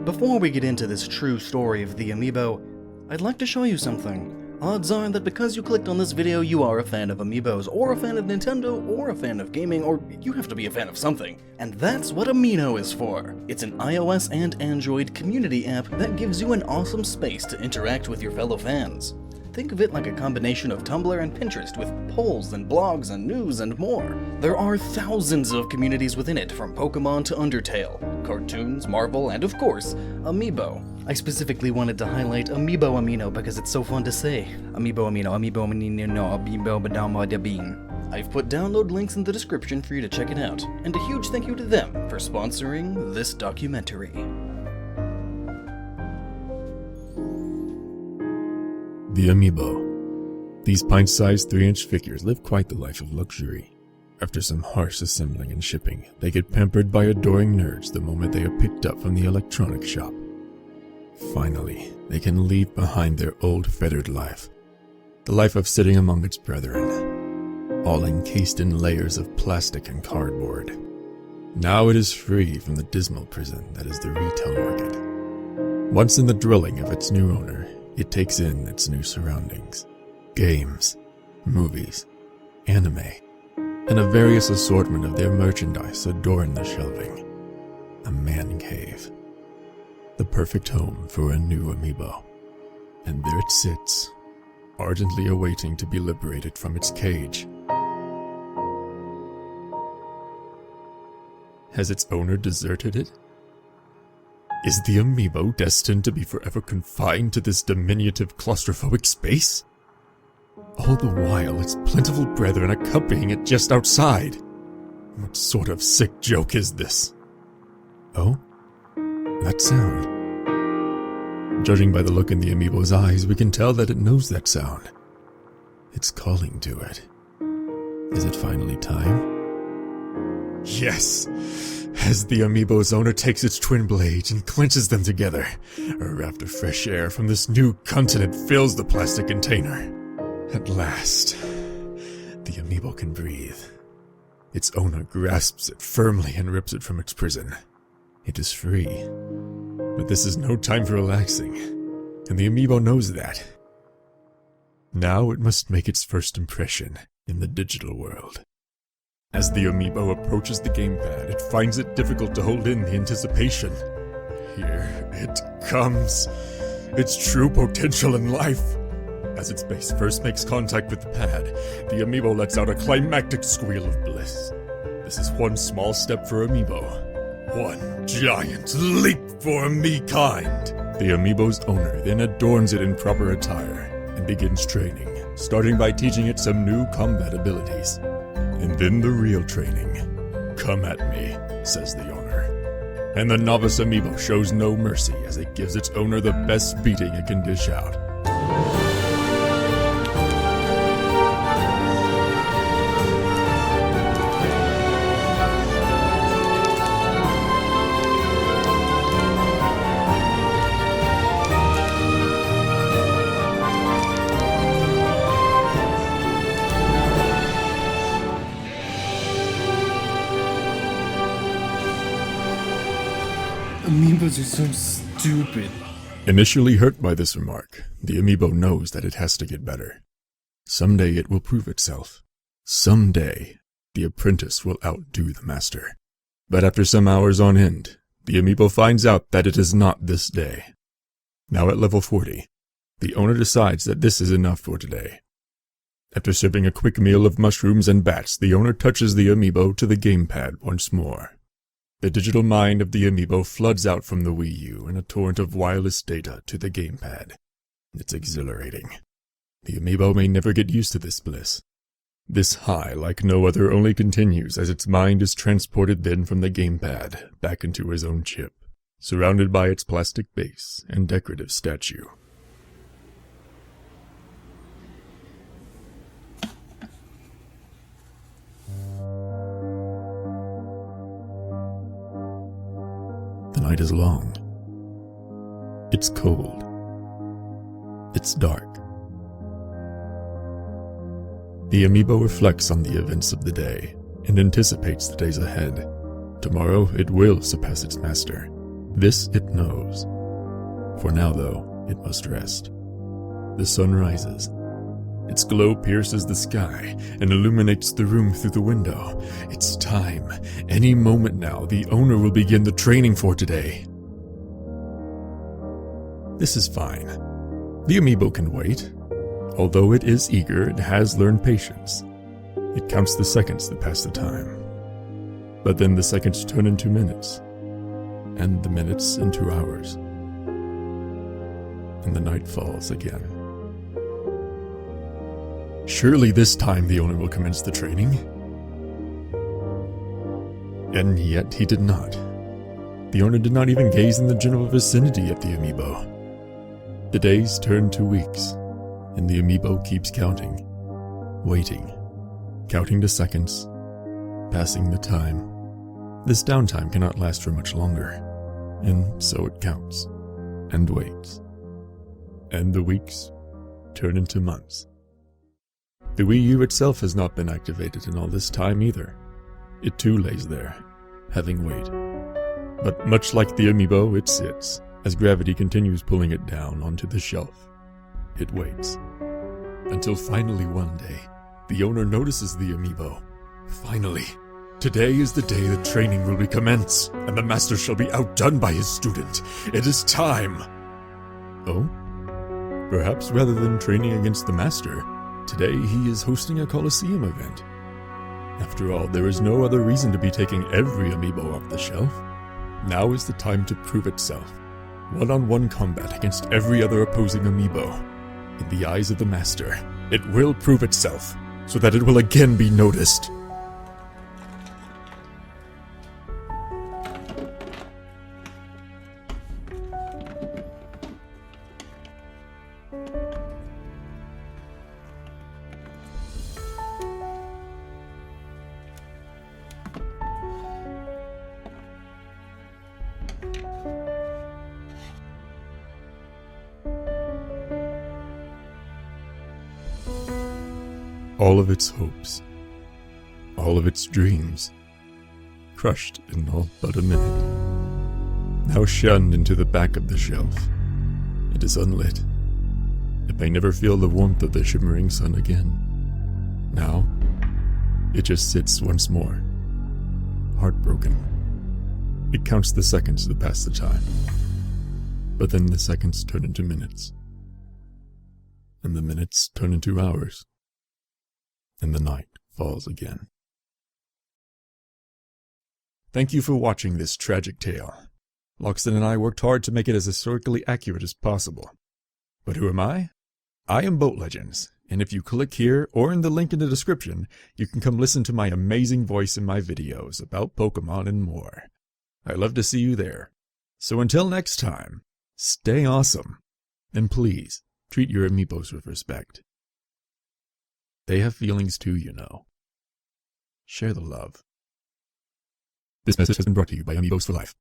Before we get into this true story of the Amiibo, I'd like to show you something. Odds are that because you clicked on this video, you are a fan of Amiibos, or a fan of Nintendo, or a fan of gaming, or you have to be a fan of something. And that's what Amiibo is for. It's an iOS and Android community app that gives you an awesome space to interact with your fellow fans. Think of it like a combination of Tumblr and Pinterest with polls and blogs and news and more. There are thousands of communities within it, from Pokemon to Undertale, cartoons, Marvel, and of course, Amiibo. I specifically wanted to highlight Amiibo Amino because it's so fun to say. Amiibo Amino, Amiibo Amino, Amiibo Badama Dabin. I've put download links in the description for you to check it out, and a huge thank you to them for sponsoring this documentary. The Amiibo. These pint-sized 3-inch figures live quite the life of luxury. After some harsh assembling and shipping, they get pampered by adoring nerds the moment they are picked up from the electronics shop. Finally, they can leave behind their old fettered life, the life of sitting among its brethren, all encased in layers of plastic and cardboard. Now it is free from the dismal prison that is the retail market. Once in the dwelling of its new owner, it takes in its new surroundings. Games, movies, anime, and a various assortment of their merchandise adorn the shelving. A man cave. The perfect home for a new Amiibo. And there it sits, ardently awaiting to be liberated from its cage. Has its owner deserted it? Is the Amiibo destined to be forever confined to this diminutive claustrophobic space? All the while, its plentiful brethren accompanying it just outside. What sort of sick joke is this? Oh? That sound. Judging by the look in the Amiibo's eyes, we can tell that it knows that sound. It's calling to it. Is it finally time? Yes! As the Amiibo's owner takes its twin blades and clenches them together, a raft of fresh air from this new continent fills the plastic container. At last, the Amiibo can breathe. Its owner grasps it firmly and rips it from its prison. It is free. But this is no time for relaxing, and the Amiibo knows that. Now it must make its first impression in the digital world. As the Amiibo approaches the gamepad, it finds it difficult to hold in the anticipation. Here it comes, its true potential in life. As its base first makes contact with the pad, the Amiibo lets out a climactic squeal of bliss. This is one small step for Amiibo, one giant leap for me-kind. The Amiibo's owner then adorns it in proper attire and begins training, starting by teaching it some new combat abilities. And then the real training. Come at me, says the owner. And the novice Amiibo shows no mercy as it gives its owner the best beating it can dish out. Amiibos are so stupid. Initially hurt by this remark, the Amiibo knows that it has to get better. Someday it will prove itself. Someday, the apprentice will outdo the master. But after some hours on end, the Amiibo finds out that it is not this day. Now at level 40, the owner decides that this is enough for today. After serving a quick meal of mushrooms and bats, the owner touches the Amiibo to the gamepad once more. The digital mind of the Amiibo floods out from the Wii U in a torrent of wireless data to the gamepad. It's exhilarating. The Amiibo may never get used to this bliss. This high, like no other, only continues as its mind is transported then from the gamepad back into his own chip, surrounded by its plastic base and decorative statue. The night is long. It's cold. It's dark. The Amiibo reflects on the events of the day and anticipates the days ahead. Tomorrow it will surpass its master. This it knows. For now, though, it must rest. The sun rises. Its glow pierces the sky and illuminates the room through the window. It's time. Any moment now, the owner will begin the training for today. This is fine. The Amiibo can wait. Although it is eager, it has learned patience. It counts the seconds that pass the time. But then the seconds turn into minutes, and the minutes into hours. And the night falls again. Surely this time the owner will commence the training. And yet he did not. The owner did not even gaze in the general vicinity of the Amiibo. The days turn to weeks, and the Amiibo keeps counting, waiting, counting the seconds, passing the time. This downtime cannot last for much longer, and so it counts, and waits. And the weeks turn into months. The Wii U itself has not been activated in all this time either. It too lays there, having weight. But much like the Amiibo, it sits, as gravity continues pulling it down onto the shelf. It waits. Until finally one day, the owner notices the Amiibo. Finally, today is the day the training will recommence, and the master shall be outdone by his student. It is time! Oh? Perhaps rather than training against the master, today he is hosting a Coliseum event. After all, there is no other reason to be taking every Amiibo off the shelf. Now is the time to prove itself. One-on-one combat against every other opposing Amiibo. In the eyes of the master, it will prove itself, so that it will again be noticed. All of its hopes, all of its dreams, crushed in all but a minute. Now shunned into the back of the shelf. It is unlit. It may never feel the warmth of the shimmering sun again. Now, it just sits once more, heartbroken. It counts the seconds that pass the time. But then the seconds turn into minutes. And the minutes turn into hours. And the night falls again. Thank you for watching this tragic tale. Lockstin and I worked hard to make it as historically accurate as possible. But who am I? I am Boat Legends, and if you click here or in the link in the description, you can come listen to my amazing voice in my videos about Pokemon and more. I'd love to see you there. So until next time, stay awesome, and please treat your Amiibos with respect. They have feelings too, you know. Share the love. This message has been brought to you by Amiibos for Life.